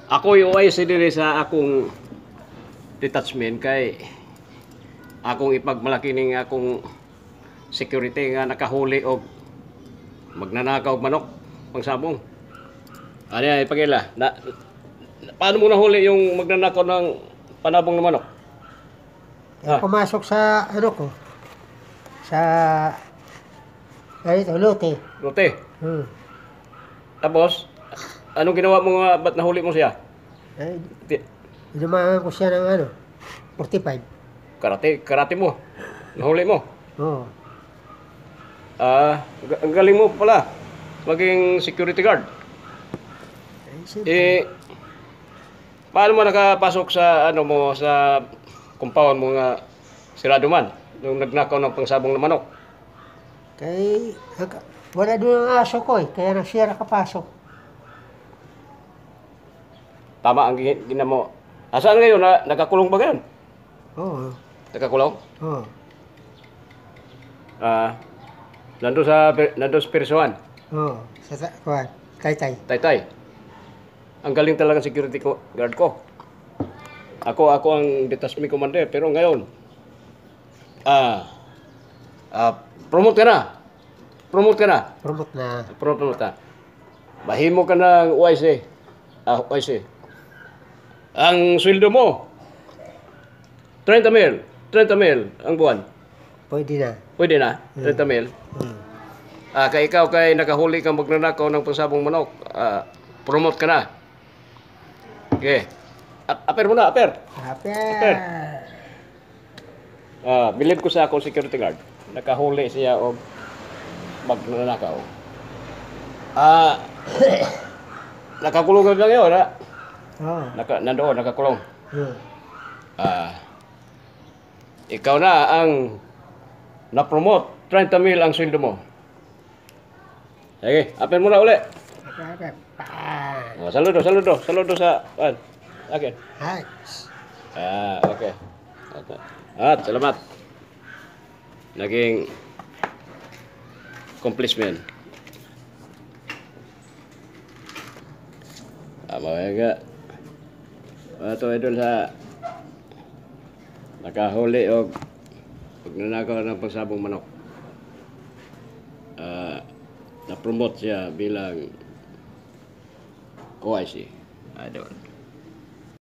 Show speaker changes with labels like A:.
A: Ako yung OIC diri sa akong detachment kay akong ipagmalaki ning akong security nga nakahuli og magnanakaw og manok pangsabong. Ano yan, ipakila. Paano mo nahuli yung magnanakaw ng panabong ng manok?
B: Pumasok sa ano ko. Sa ganito, lote.
A: Lote. Tapos, anong ginawa mo nga, ba't nahuli mo siya?
B: Ay, dumaan ko siya ng ano, 45.
A: Karate mo. Nahuli mo.
B: Oo.
A: Ang galing mo pala. Maging security guard. Paano mo nakapasok sa ano mo sa compound mo nga sirado man nung nagnakaw ng pangsabong na manok?
B: Kay wala doon ang aso ko kaya na siya nakapasok.
A: Tama ang ginamo. Asaan ngayon? Nakakulong ba ngayon?
B: Oo.
A: Nakakulong?
B: Oo.
A: Nandun sa Persuan.
B: Oo. Sa Taytay.
A: Taytay. Ang galing talaga security guard ko. Ako ang detachment commander pero ngayon promote ka na. Promote na. Bahimo ka ng OIC. OIC. Ang sweldo mo 30 mil ang buwan.
B: Pwede na.
A: 30 mil. Kay ikaw kay nakahuli kang magnanakaw ng pangsabong manok, promote ka na. Okay. Aper muna, aper. Bilib ko sa akong security guard. Nakahuli siya og magnanakaw. Nakakulong ka lang yun, ha?
B: Oo.
A: Nandoon, nakakulong. Ikaw na ang na-promote. 30 mil ang sweldo mo. Sige, aper muna uli. Saludo sa akin.
B: Hi.
A: Okay. Salamat. Naging accomplishment. Mga ito idol sa nakahuli og pagnanakaw ng pangsabong manok. Na-promote siya bilang OIC. Idol.